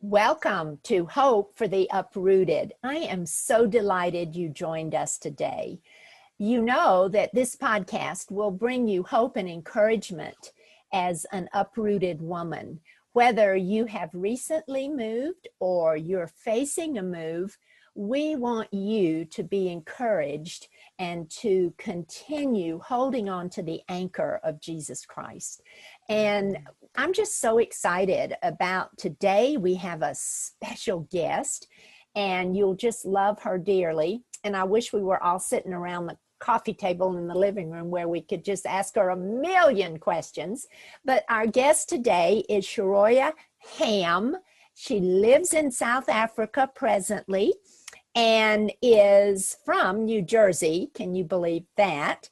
Welcome to Hope for the Uprooted. I am so delighted you joined us today. You know that this podcast will bring you hope and encouragement as an uprooted woman. Whether you have recently moved or you're facing a move, we want you to be encouraged and to continue holding on to the anchor of Jesus Christ. And I'm just so excited about today. We have a special guest, and you'll just love her dearly. And I wish we were all sitting around the coffee table in the living room where we could just ask her a million questions. But our guest today is Sharoya Ham. She lives in South Africa presently and is from New Jersey. Can you believe that?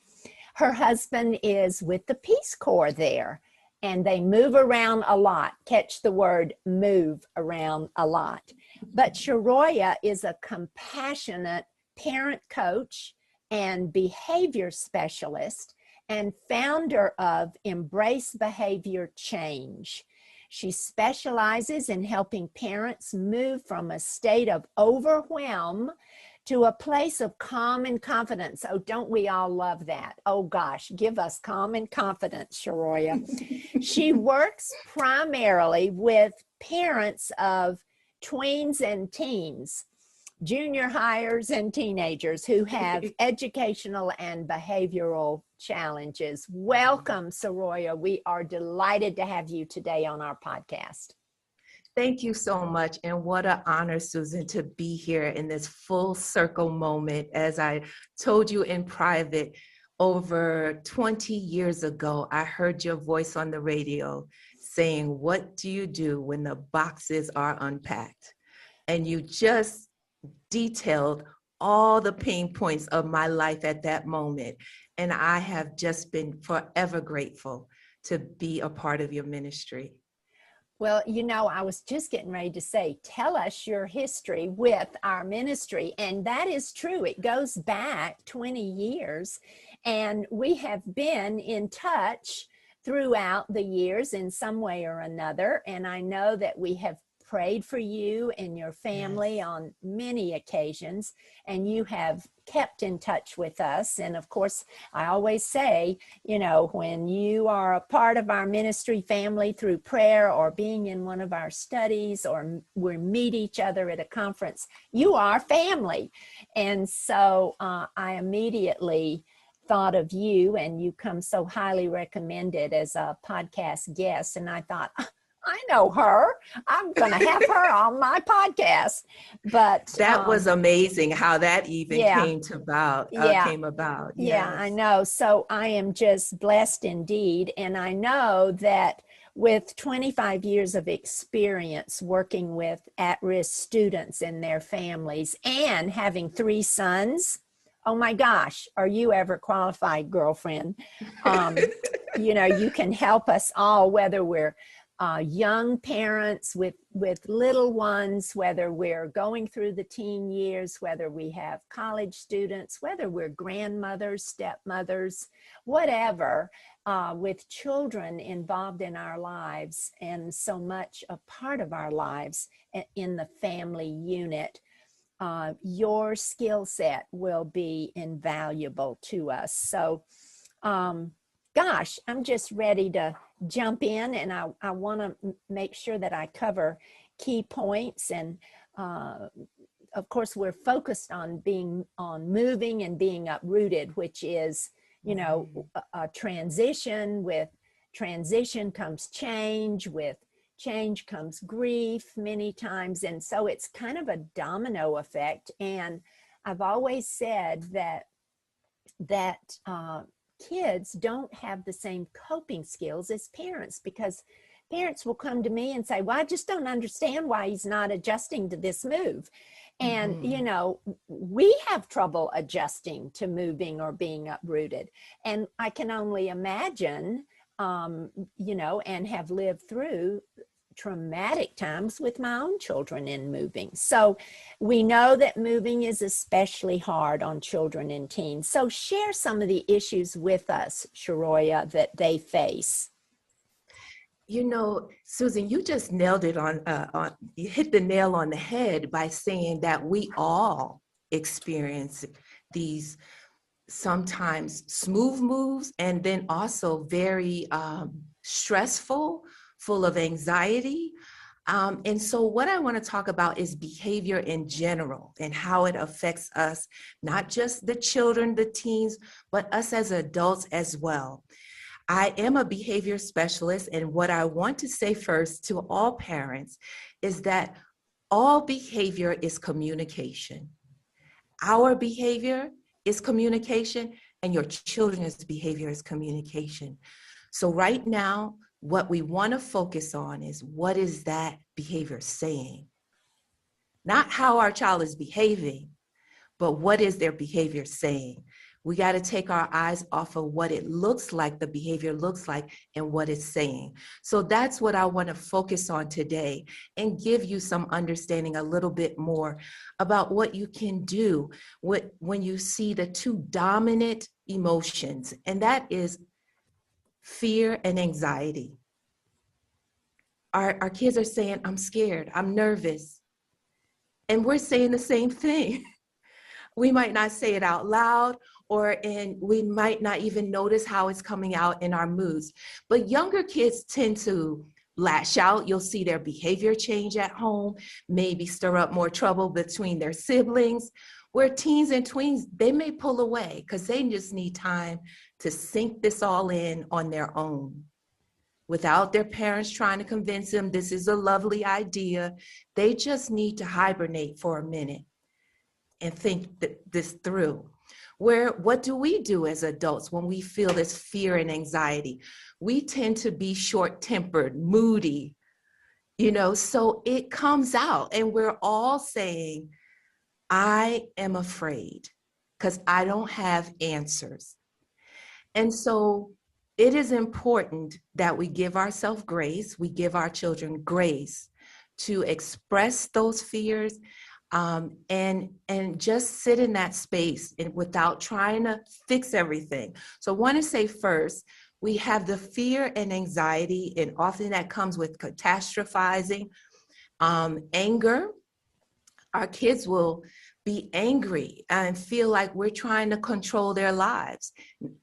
Her husband is with the Peace Corps there, and they move around a lot. Catch the word move around a lot. But Sharoya is a compassionate parent coach and behavior specialist and founder of Embrace Behavior Change. She specializes in helping parents move from a state of overwhelm to a place of calm and confidence. Oh, don't we all love that? Oh gosh, give us calm and confidence, Sharoya. She works primarily with parents of tweens and teens, junior hires and teenagers who have educational and behavioral challenges. Welcome, Sharoya. We are delighted to have you today on our podcast. Thank you so much. And what an honor, Susan, to be here in this full circle moment. As I told you in private, over 20 years ago, I heard your voice on the radio saying, "What do you do when the boxes are unpacked?" And you just detailed all the pain points of my life at that moment. And I have just been forever grateful to be a part of your ministry. Well, you know, I was just getting ready to say, tell us your history with our ministry. And that is true. It goes back 20 years. And we have been in touch throughout the years in some way or another. And I know that we have prayed for you and your family on many occasions, and you have kept in touch with us. And of course, I always say, you know, when you are a part of our ministry family through prayer or being in one of our studies or we meet each other at a conference, you are family. And so I immediately thought of you, and you come so highly recommended as a podcast guest. And I thought, I know her. I'm going to have her on my podcast. But that was amazing how that even came about. Yes. Yeah, I know. So I am just blessed indeed. And I know that with 25 years of experience working with at-risk students and their families and having 3 sons, oh my gosh, are you ever qualified, girlfriend? You know, you can help us all, whether we're young parents with little ones, whether we're going through the teen years, whether we have college students, whether we're grandmothers, stepmothers, whatever, with children involved in our lives and so much a part of our lives in the family unit. Your skill set will be invaluable to us. So, gosh, I'm just ready to jump in, and I want to make sure that I cover key points. And of course, we're focused on moving and being uprooted, which is, you know, a transition. With transition comes change. With change comes grief many times. And so it's kind of a domino effect. And I've always said that kids don't have the same coping skills as parents, because parents will come to me and say, well, I just don't understand why he's not adjusting to this move. And, you know, we have trouble adjusting to moving or being uprooted. And I can only imagine, you know, and have lived through traumatic times with my own children in moving. So we know that moving is especially hard on children and teens. So share some of the issues with us, Sharoya, that they face. You know, Susan, you just nailed it you hit the nail on the head by saying that we all experience these sometimes smooth moves and then also very stressful, full of anxiety. And so what I want to talk about is behavior in general and how it affects us, not just the children, the teens, but us as adults as well. I am a behavior specialist, and what I want to say first to all parents is that all behavior is communication. Our behavior is communication, and your children's behavior is communication. So right now, what we want to focus on is what is that behavior saying? Not how our child is behaving, but what is their behavior saying? We got to take our eyes off of what it looks like, the behavior looks like, and what it's saying. So that's what I want to focus on today and give you some understanding a little bit more about what you can do when you see the two dominant emotions, and that is fear and anxiety. Our kids are saying, I'm scared, I'm nervous. And we're saying the same thing. We might not say it out loud, we might not even notice how it's coming out in our moods. But younger kids tend to lash out. You'll see their behavior change at home, maybe stir up more trouble between their siblings. Where teens and tweens, they may pull away because they just need time to sink this all in on their own, without their parents trying to convince them this is a lovely idea. They just need to hibernate for a minute and think this through. What do we do as adults when we feel this fear and anxiety? We tend to be short-tempered, moody, so it comes out and we're all saying, I am afraid because I don't have answers. And so it is important that we give ourselves grace, we give our children grace to express those fears, and just sit in that space without trying to fix everything. So I want to say first, we have the fear and anxiety, and often that comes with catastrophizing, anger. Our kids will be angry and feel like we're trying to control their lives.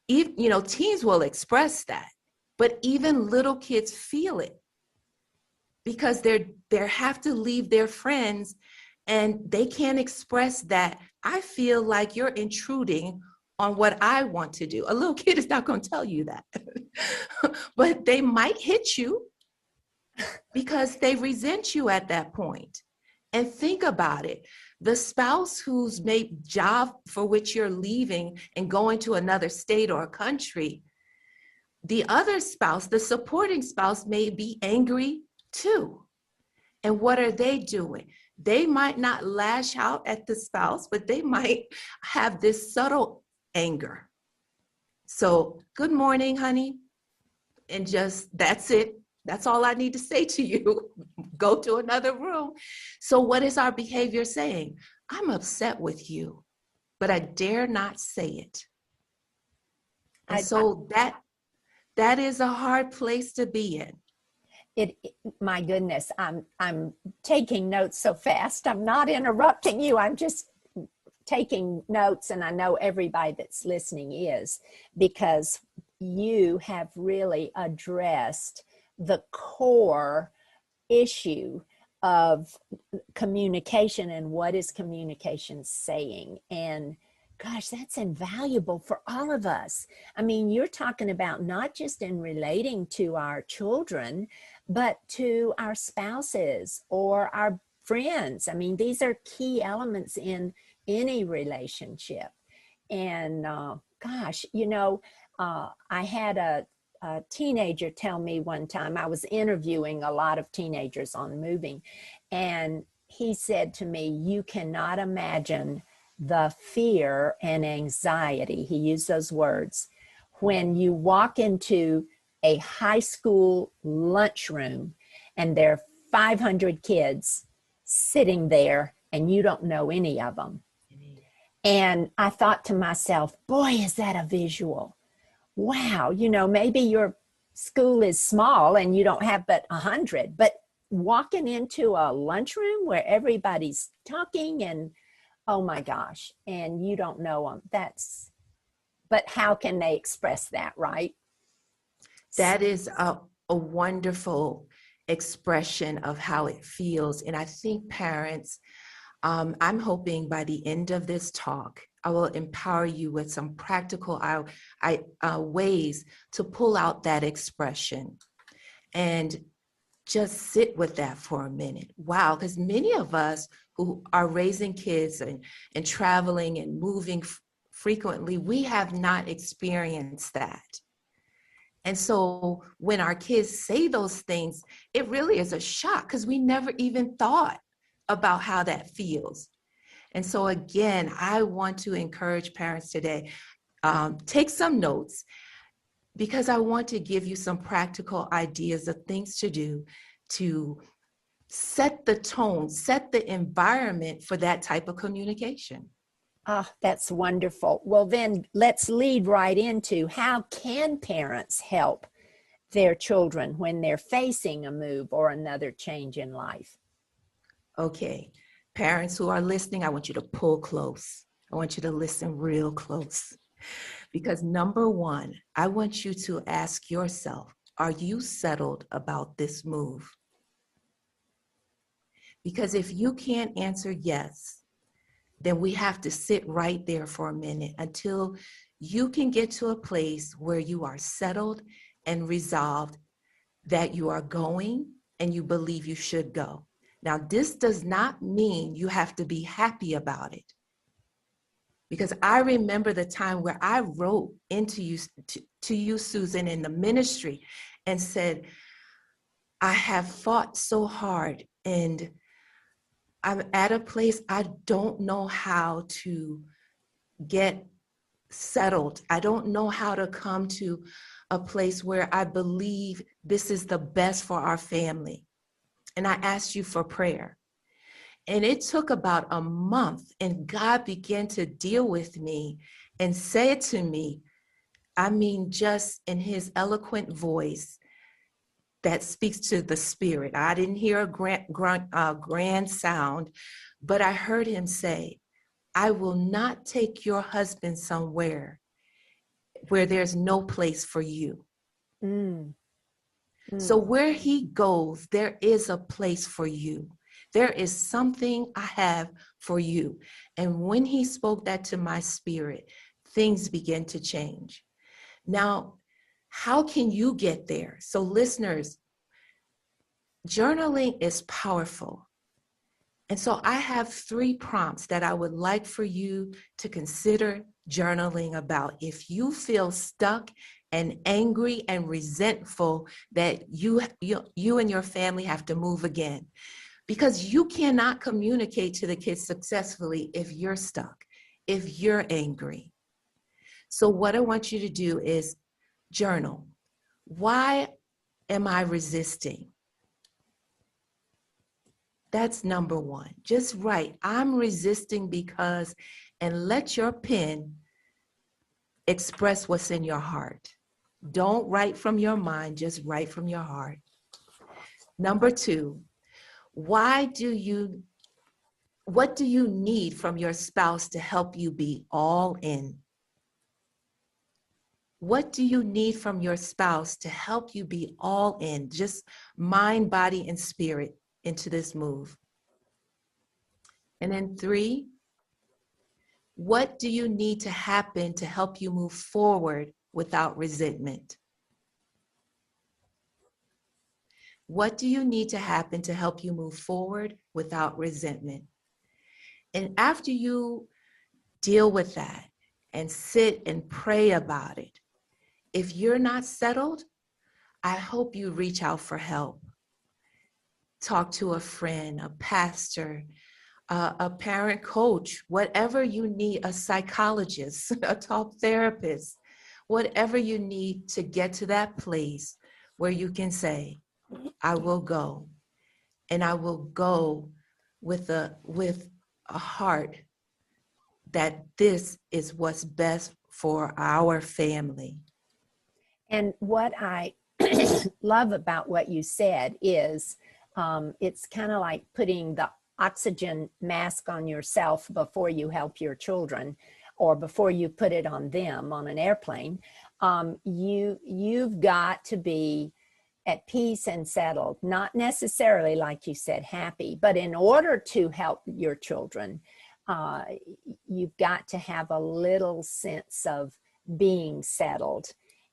Teens will express that, but even little kids feel it because they have to leave their friends and they can't express that. I feel like you're intruding on what I want to do. A little kid is not going to tell you that, but they might hit you because they resent you at that point. And think about it. The spouse whose job for which you're leaving and going to another state or a country, the other spouse, the supporting spouse, may be angry too. And what are they doing? They might not lash out at the spouse, but they might have this subtle anger. So, good morning, honey. And that's it. That's all I need to say to you. Go to another room. So what is our behavior saying? I'm upset with you, but I dare not say it. And so that is a hard place to be in. My goodness, I'm taking notes so fast. I'm not interrupting you. I'm just taking notes, and I know everybody that's listening is, because you have really addressed the core issue of communication and what is communication saying. And gosh, that's invaluable for all of us. I mean, you're talking about not just in relating to our children, but to our spouses or our friends. I mean, these are key elements in any relationship. And gosh, I had a teenager tell me one time, I was interviewing a lot of teenagers on moving, and he said to me, you cannot imagine the fear and anxiety, he used those words, when you walk into a high school lunchroom and there are 500 kids sitting there and you don't know any of them. And I thought to myself, boy, is that a visual. Wow, maybe you're school is small and you don't have but 100, but walking into a lunchroom where everybody's talking and oh my gosh, and you don't know them, but how can they express that, right? That is a wonderful expression of how it feels. And I think parents, I'm hoping by the end of this talk, I will empower you with some practical ways to pull out that expression and just sit with that for a minute. Wow, because many of us who are raising kids and traveling and moving frequently, we have not experienced that. And so when our kids say those things, it really is a shock because we never even thought about how that feels. And so again, I want to encourage parents today, take some notes because I want to give you some practical ideas of things to do to set the tone, set the environment for that type of communication. Oh, that's wonderful. Well, then let's lead right into how can parents help their children when they're facing a move or another change in life? Okay, parents who are listening, I want you to pull close. I want you to listen real close. Because number one, I want you to ask yourself, are you settled about this move? Because if you can't answer yes, then we have to sit right there for a minute until you can get to a place where you are settled and resolved that you are going and you believe you should go. Now, this does not mean you have to be happy about it. Because I remember the time where I wrote into you, to you, Susan, in the ministry and said, I have fought so hard and I'm at a place I don't know how to get settled. I don't know how to come to a place where I believe this is the best for our family. And I asked you for prayer. And it took about a month, and God began to deal with me and say to me, I mean, just in his eloquent voice that speaks to the spirit. I didn't hear a grand sound, but I heard him say, I will not take your husband somewhere where there's no place for you. Mm. So where he goes, there is a place for you. There is something I have for you. And when he spoke that to my spirit, things began to change. Now, how can you get there? So listeners, journaling is powerful. And so I have 3 prompts that I would like for you to consider journaling about. If you feel stuck and angry and resentful that you and your family have to move again, because you cannot communicate to the kids successfully if you're stuck, if you're angry. So what I want you to do is journal. Why am I resisting? That's number 1. Just write, I'm resisting because, and let your pen express what's in your heart. Don't write from your mind, just write from your heart. Number 2, what do you need from your spouse to help you be all in? What do you need from your spouse to help you be all in, just mind, body, and spirit into this move? And then 3, what do you need to happen to help you move forward without resentment? What do you need to happen to help you move forward without resentment? And after you deal with that and sit and pray about it, if you're not settled, I hope you reach out for help. Talk to a friend, a pastor, a parent coach, whatever you need, a psychologist, a talk therapist, whatever you need to get to that place where you can say, I will go, and I will go with a heart that this is what's best for our family. And what I love about what you said is it's kind of like putting the oxygen mask on yourself before you help your children, or before you put it on them on an airplane. You've got to be at peace and settled, not necessarily, like you said, happy, but in order to help your children, you've got to have a little sense of being settled.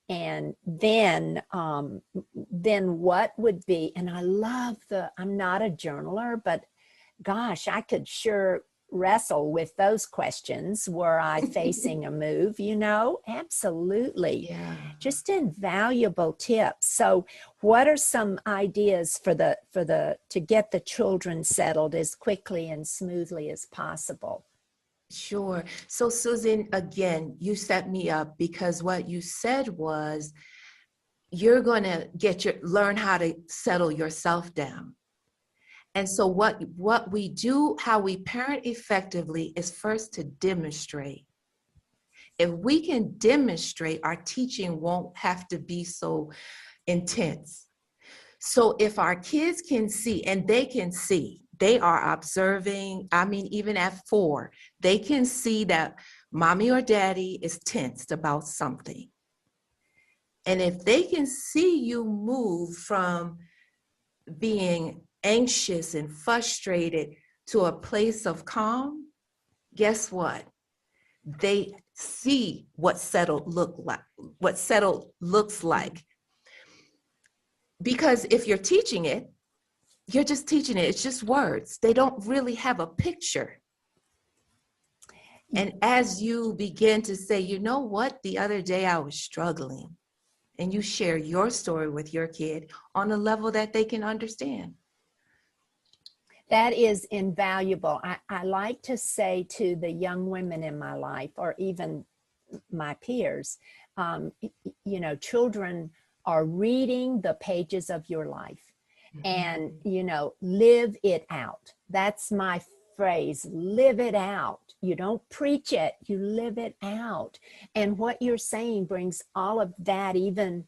And then what would be, and I love I'm not a journaler, but gosh, I could sure wrestle with those questions. Were I facing a move, Absolutely. Yeah. Just invaluable tips. So what are some ideas to get the children settled as quickly and smoothly as possible? Sure. So Susan, again, you set me up, because what you said was you're going to learn how to settle yourself down. And so what we do, how we parent effectively, is first to demonstrate. If we can demonstrate, our teaching won't have to be so intense. So if our kids can see, and they can see, they are observing, even at 4, they can see that mommy or daddy is tensed about something. And if they can see you move from being anxious and frustrated to a place of calm, guess what? They see what settled looks like. Because if you're teaching it, you're just teaching it. It's just words. They don't really have a picture. And as you begin to say, you know what, the other day I was struggling, and you share your story with your kid on a level that they can understand. That is invaluable. I like to say to the young women in my life, or even my peers, children are reading the pages of your life. And, live it out. That's my phrase, live it out. You don't preach it, you live it out. And what you're saying brings all of that even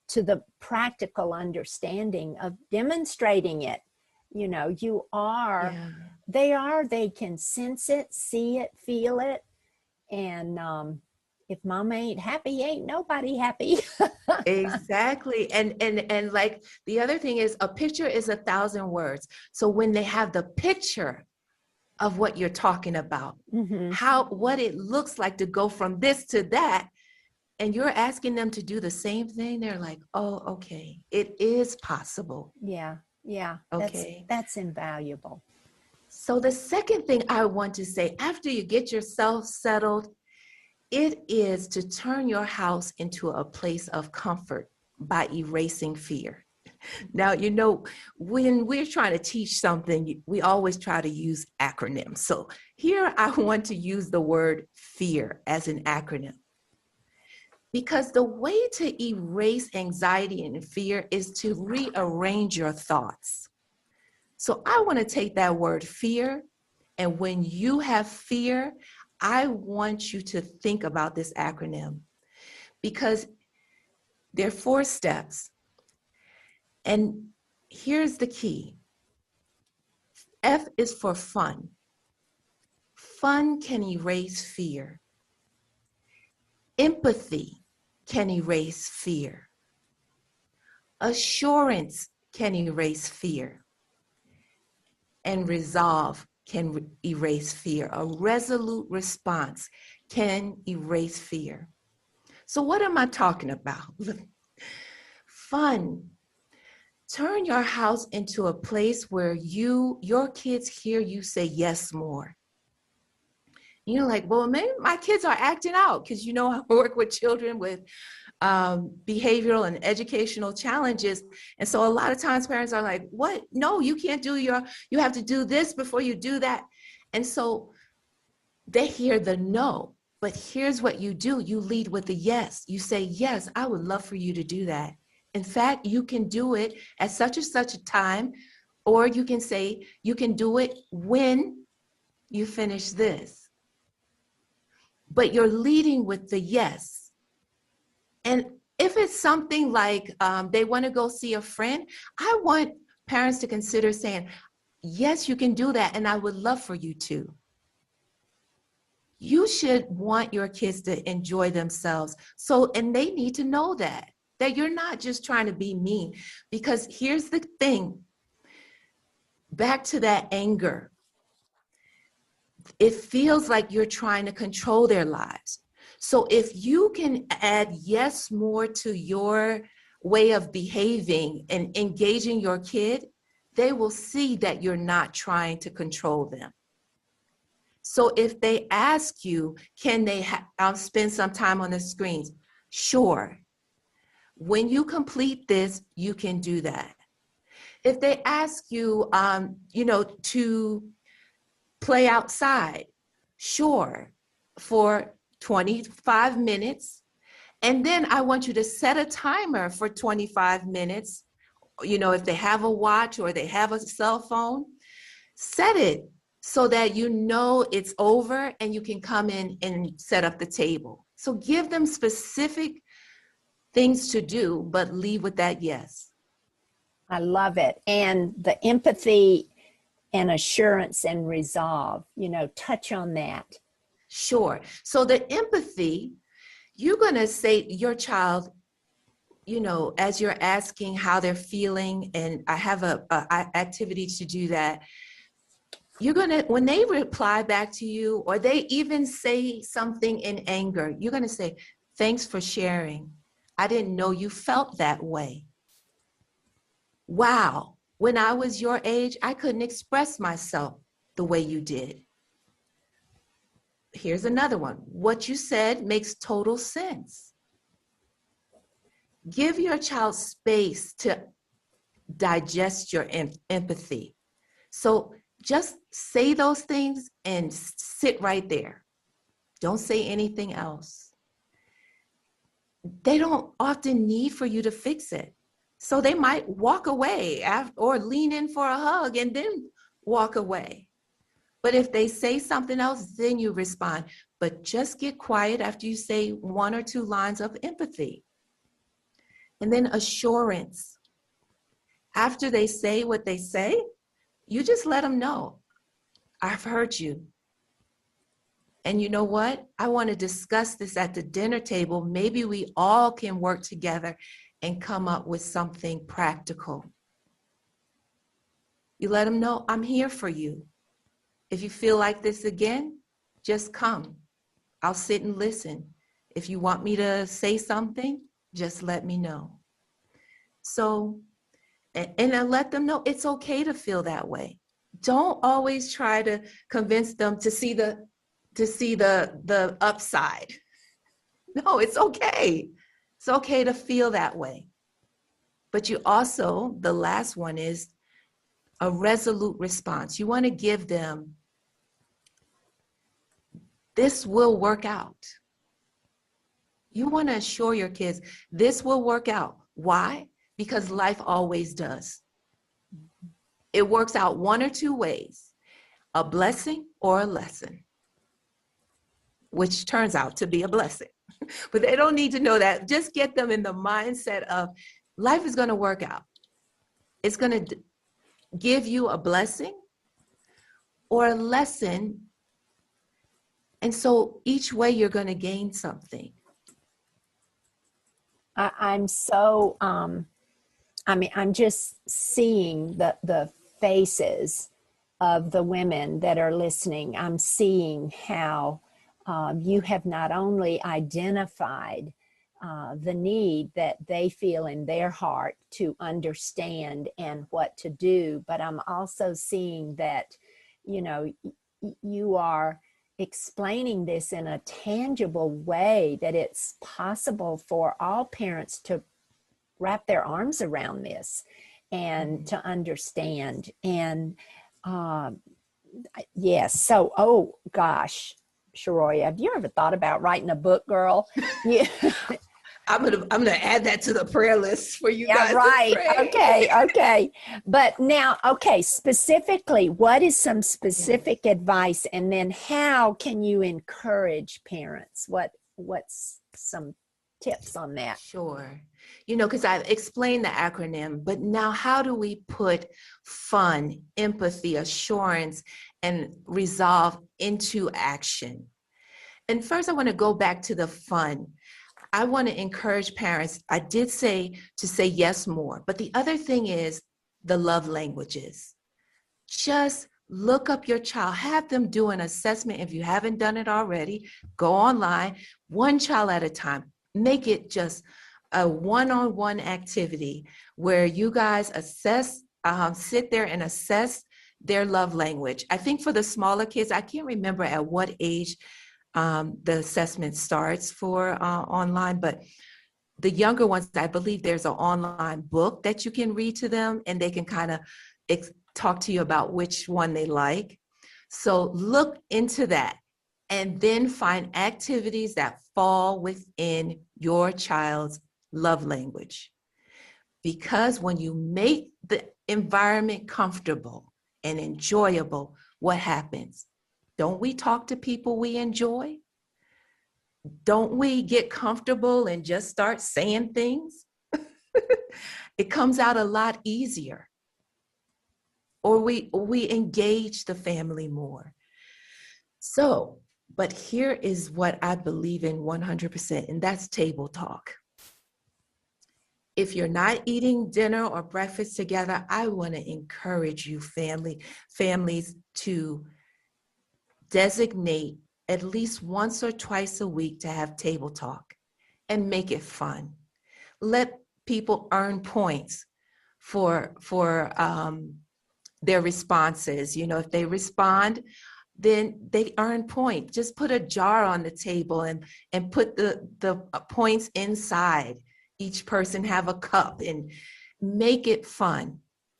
to the practical understanding of demonstrating it. They can sense it, see it, feel it. And if mama ain't happy, ain't nobody happy. Exactly. And like the other thing is, a picture is 1,000 words. So when they have the picture of what you're talking about, what it looks like to go from this to that, and you're asking them to do the same thing, they're like, oh, okay, it is possible. Yeah. Okay. That's invaluable. So the second thing I want to say, after you get yourself settled, it is to turn your house into a place of comfort by erasing fear. Now, when we're trying to teach something, we always try to use acronyms. So here I want to use the word fear as an acronym. Because the way to erase anxiety and fear is to rearrange your thoughts. So I want to take that word fear, and when you have fear, I want you to think about this acronym, because there are 4 steps. And here's the key. F is for fun. Fun can erase fear. Empathy can erase fear. Assurance can erase fear. And resolve can erase fear. A resolute response can erase fear. So what am I talking about? Fun. Turn your house into a place where your kids hear you say yes more. You're like, well, maybe my kids are acting out, because I work with children with behavioral and educational challenges. And so a lot of times parents are like, what? No, you can't you have to do this before you do that. And so they hear the no, but here's what you do. You lead with the yes. You say, yes, I would love for you to do that. In fact, you can do it at such and such a time, or you can say, you can do it when you finish this. But you're leading with the yes. And If it's something like they want to go see a friend, I want parents to consider saying, yes, you can do that, and I would love for you to. You should want your kids to enjoy themselves. So, and they need to know that you're not just trying to be mean. Because here's the thing, back to that anger. It feels like you're trying to control their lives. So if you can add yes more to your way of behaving and engaging your kid, they will see that you're not trying to control them. So if they ask you, can they spend some time on the screens? Sure. When you complete this, you can do that. If they ask you, to play outside, sure, for 25 minutes. And then I want you to set a timer for 25 minutes. If they have a watch or they have a cell phone, set it so that you know it's over and you can come in and set up the table. So give them specific things to do, but leave with that yes. I love it. And the empathy and assurance and resolve, touch on that. Sure. So the empathy, you're going to say your child, as you're asking how they're feeling, and I have a activity to do that. You're going to, when they reply back to you, or they even say something in anger, you're going to say, thanks for sharing. I didn't know you felt that way. Wow. When I was your age, I couldn't express myself the way you did. Here's another one. What you said makes total sense. Give your child space to digest your empathy. So just say those things and sit right there. Don't say anything else. They don't often need for you to fix it. So they might walk away or lean in for a hug and then walk away. But if they say something else, then you respond. But just get quiet after you say 1 or 2 lines of empathy. And then assurance. After they say what they say, you just let them know, I've heard you. And you know what? I want to discuss this at the dinner table. Maybe we all can work together and come up with something practical. You let them know, I'm here for you. If you feel like this again, just come. I'll sit and listen. If you want me to say something, just let me know. So, and I let them know it's okay to feel that way. Don't always try to convince them to see the upside. No, it's okay. It's okay to feel that way. But you also, the last one is a resolute response. You want to give them, this will work out. You want to assure your kids, this will work out. Why? Because life always does. It works out 1 or 2 ways, a blessing or a lesson, which turns out to be a blessing. But they don't need to know that. Just get them in the mindset of life is going to work out. It's going to give you a blessing or a lesson. And so each way you're going to gain something. I'm so, I'm just seeing the faces of the women that are listening. I'm seeing how you have not only identified the need that they feel in their heart to understand and what to do, but I'm also seeing that, you are explaining this in a tangible way, that it's possible for all parents to wrap their arms around this and to understand. And yes, so, oh gosh, Sharoya, have you ever thought about writing a book, girl? Yeah. I'm gonna add that to the prayer list for you guys. Right. Okay. But now, specifically, what is some specific advice, and then how can you encourage parents? What's some tips on that. Sure. Because I've explained the acronym, but now how do we put fun, empathy, assurance, and resolve into action? And first, I want to go back to the fun. I want to encourage parents. I did say to say yes more, but the other thing is the love languages. Just look up your child, have them do an assessment. If you haven't done it already, go online, one child at a time. Make it just a one-on-one activity where you guys assess, sit there and assess their love language. I think for the smaller kids, I can't remember at what age the assessment starts for online, but the younger ones, I believe there's an online book that you can read to them, and they can kind of talk to you about which one they like. So look into that, and then find activities that fall within your child's love language. Because when you make the environment comfortable and enjoyable, what happens? Don't we talk to people we enjoy? Don't we get comfortable and just start saying things? It comes out a lot easier. Or we engage the family more. So, but here is what I believe in 100%, and that's table talk. If you're not eating dinner or breakfast together, I want to encourage you families to designate at least once or twice a week to have table talk and make it fun. Let people earn points for their responses. If they respond, then they earn points. Just put a jar on the table and put the points inside. Each person have a cup and make it fun.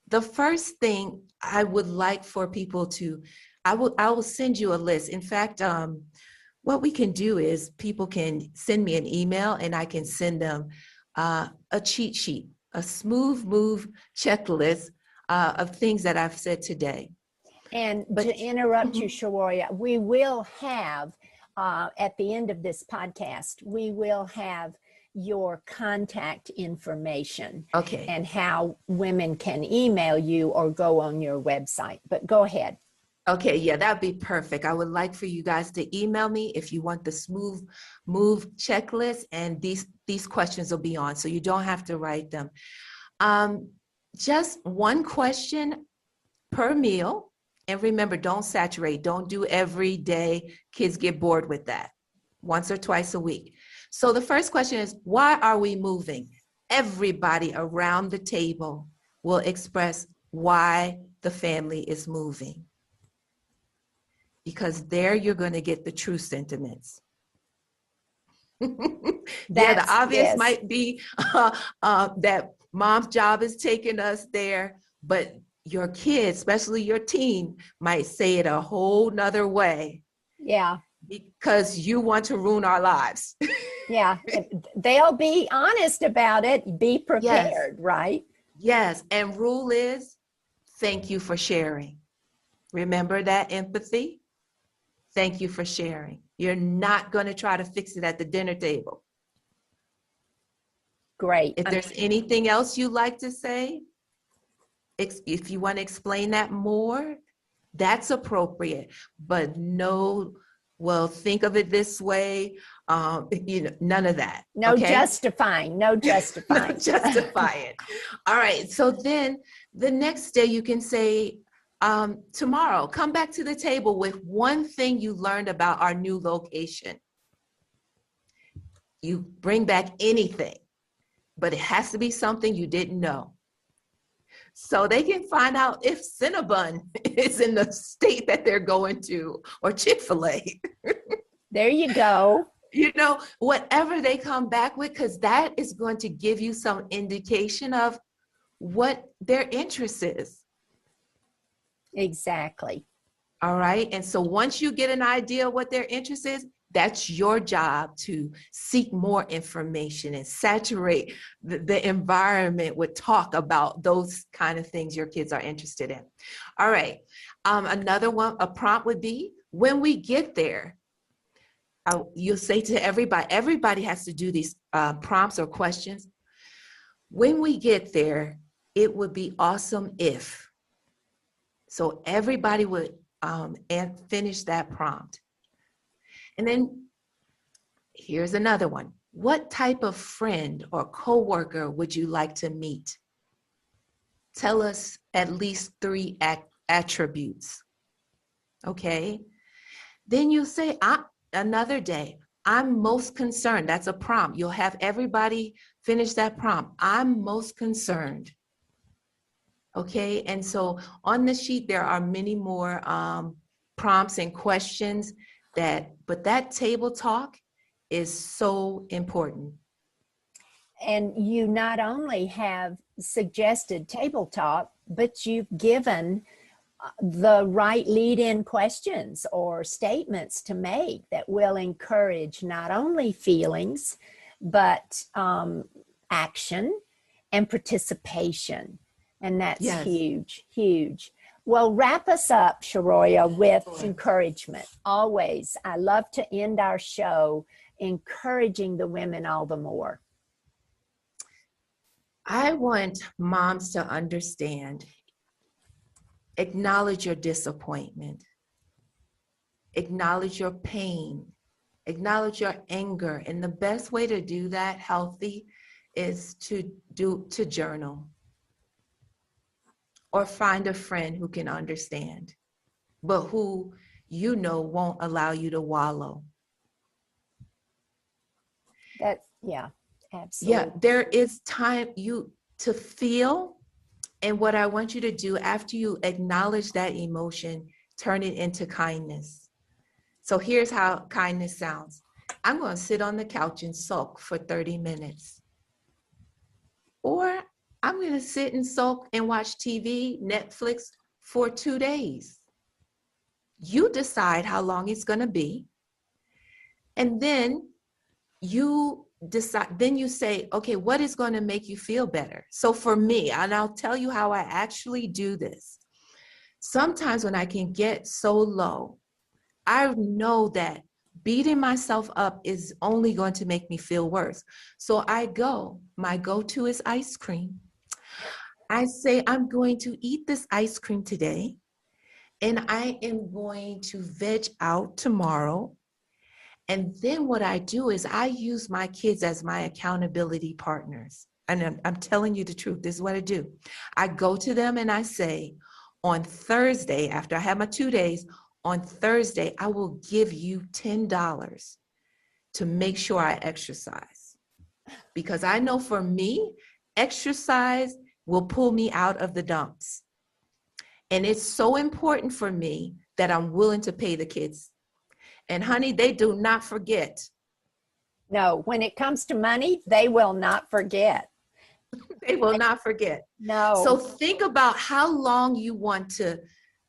The first thing I would like for people to, I will send you a list. In fact, what we can do is people can send me an email and I can send them a cheat sheet, a smooth move checklist of things that I've said today. But to interrupt you, Sharoya, we will have, at the end of this podcast, we will have your contact information. Okay. And how women can email you or go on your website. But go ahead. Okay, yeah, that'd be perfect. I would like for you guys to email me if you want the smooth move checklist, and these questions will be on, so you don't have to write them. Just one question per meal. And remember, don't saturate. Don't do every day. Kids get bored with that. Once or twice a week. So the first question is, why are we moving? Everybody around the table will express why the family is moving. Because there you're going to get the true sentiments. The obvious might be that mom's job is taking us there, but your kids, especially your teen, might say it a whole nother way. Yeah. Because you want to ruin our lives. Yeah. They'll be honest about it. Be prepared, yes. Right? Yes. And rule is, thank you for sharing. Remember that empathy? Thank you for sharing. You're not going to try to fix it at the dinner table. Great. If there's anything else you'd like to say, if you want to explain that more, that's appropriate. But no, well, think of it this way. None of that. No okay? justifying. No justifying. No justifying. All right. So then the next day you can say, tomorrow, come back to the table with one thing you learned about our new location. You bring back anything, but it has to be something you didn't know. So they can find out if Cinnabon is in the state that they're going to, or Chick-fil-A. There you go. Whatever they come back with, because that is going to give you some indication of what their interest is. Exactly. All right. And so once you get an idea of what their interest is, that's your job to seek more information and saturate the environment with talk about those kind of things your kids are interested in. All right. Another one, a prompt would be, when we get there, You'll say to everybody has to do these prompts or questions. When we get there, it would be awesome if. So everybody would and finish that prompt. And then here's another one. What type of friend or coworker would you like to meet? Tell us at least 3 attributes. Okay. Then you say, another day, I'm most concerned. That's a prompt. You'll have everybody finish that prompt. I'm most concerned. Okay. And so on the sheet, there are many more prompts and questions but that table talk is so important. And you not only have suggested table talk, but you've given the right lead-in questions or statements to make that will encourage not only feelings, but action and participation. And that's huge, huge. Well, wrap us up, Sharoya, with encouragement. Always, I love to end our show encouraging the women all the more. I want moms to understand, acknowledge your disappointment, acknowledge your pain, acknowledge your anger. And the best way to do that healthy is to journal or find a friend who can understand, but who won't allow you to wallow. Yeah, absolutely. Yeah, there is time to feel. And what I want you to do after you acknowledge that emotion, turn it into kindness. So here's how kindness sounds. I'm going to sit on the couch and sulk for 30 minutes. Or I'm going to sit and sulk and watch TV, Netflix for 2 days. You decide how long it's going to be. And then you decide, then you say, okay, what is going to make you feel better? So for me, and I'll tell you how I actually do this. Sometimes when I can get so low, I know that beating myself up is only going to make me feel worse. So my go-to is ice cream. I say, I'm going to eat this ice cream today, and I am going to veg out tomorrow. And then what I do is I use my kids as my accountability partners. And I'm telling you the truth. This is what I do. I go to them and I say, on Thursday, after I have my 2 days, on Thursday, I will give you $10 to make sure I exercise. Because I know for me, exercise will pull me out of the dumps. And it's so important for me that I'm willing to pay the kids. And honey, they do not forget. No, when it comes to money, they will not forget. They will not forget. No. So think about how long you want to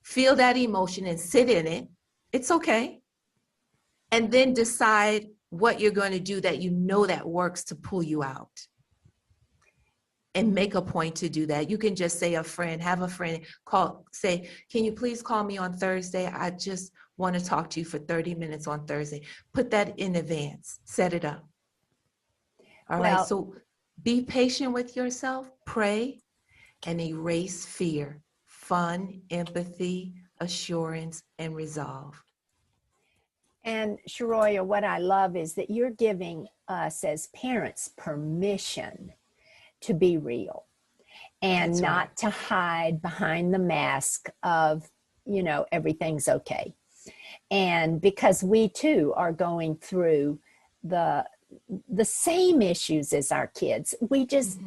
feel that emotion and sit in it. It's okay. And then decide what you're going to do that works to pull you out. And make a point to do that. You can just say have a friend say, can you please call me on Thursday? I just want to talk to you for 30 minutes on Thursday. Put that in advance, set it up. All right, so be patient with yourself, pray, and erase fear, fun, empathy, assurance, and resolve. And Sharoya, what I love is that you're giving us as parents permission to be real and That's not right. to hide behind the mask of, everything's okay. And because we too are going through the same issues as our kids, we just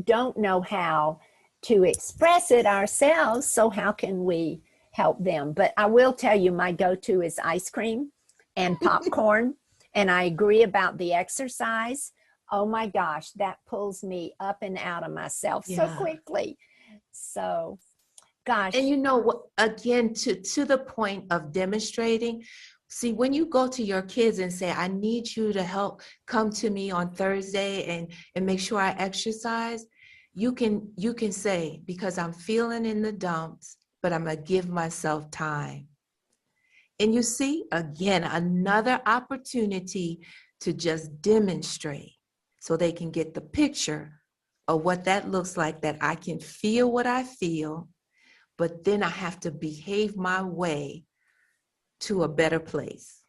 don't know how to express it ourselves. So how can we help them? But I will tell you, my go-to is ice cream and popcorn. And I agree about the exercise. Oh my gosh, that pulls me up and out of myself so quickly. So, gosh. And again, to the point of demonstrating, see, when you go to your kids and say, I need you to come to me on Thursday and make sure I exercise, you can say, because I'm feeling in the dumps, but I'm going to give myself time. And you see, again, another opportunity to just demonstrate so they can get the picture of what that looks like, that I can feel what I feel, but then I have to behave my way to a better place.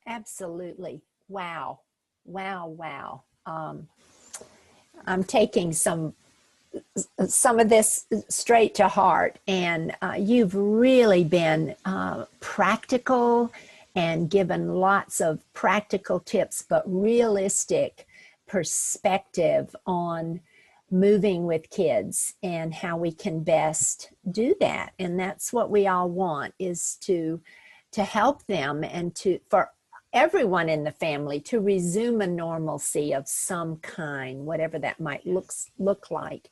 Absolutely. Wow. Wow. Wow. I'm taking some of this straight to heart, and you've really been practical and given lots of practical tips, but realistic perspective on moving with kids and how we can best do that. And that's what we all want, is to help them and for everyone in the family to resume a normalcy of some kind, whatever that might look like.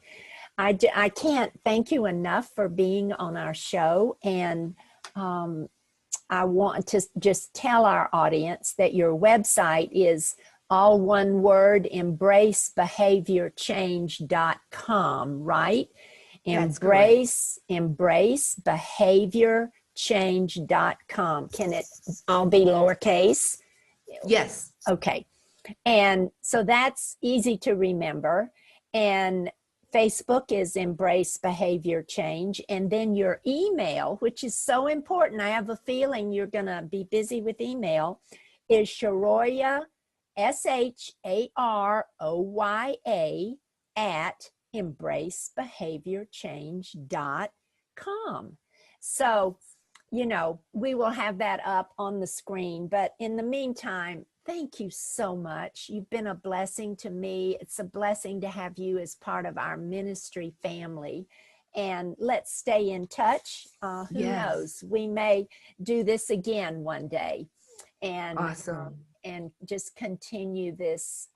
I can't thank you enough for being on our show. And I want to just tell our audience that your website is all one word, embracebehaviorchange.com, right? Embrace behaviorchange.com. Can it all be lowercase? Yes. Okay. And so that's easy to remember. And Facebook is Embrace Behavior Change. And then your email, which is so important, I have a feeling you're going to be busy with email, is Sharoya, SHAROYA, at embracebehaviorchange.com. So, we will have that up on the screen. But in the meantime, thank you so much. You've been a blessing to me. It's a blessing to have you as part of our ministry family. And let's stay in touch. Who knows? We may do this again one day. And awesome. And just continue this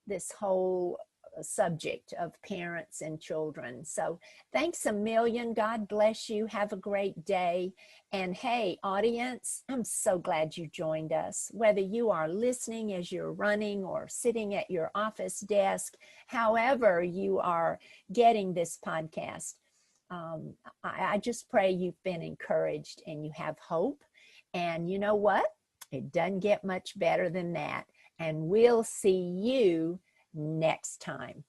this whole subject of parents and children. So thanks a million. God bless you. Have a great day. And hey, audience, I'm so glad you joined us. Whether you are listening as you're running or sitting at your office desk, however you are getting this podcast, I just pray you've been encouraged and you have hope. And you know what? It doesn't get much better than that. And we'll see you next time.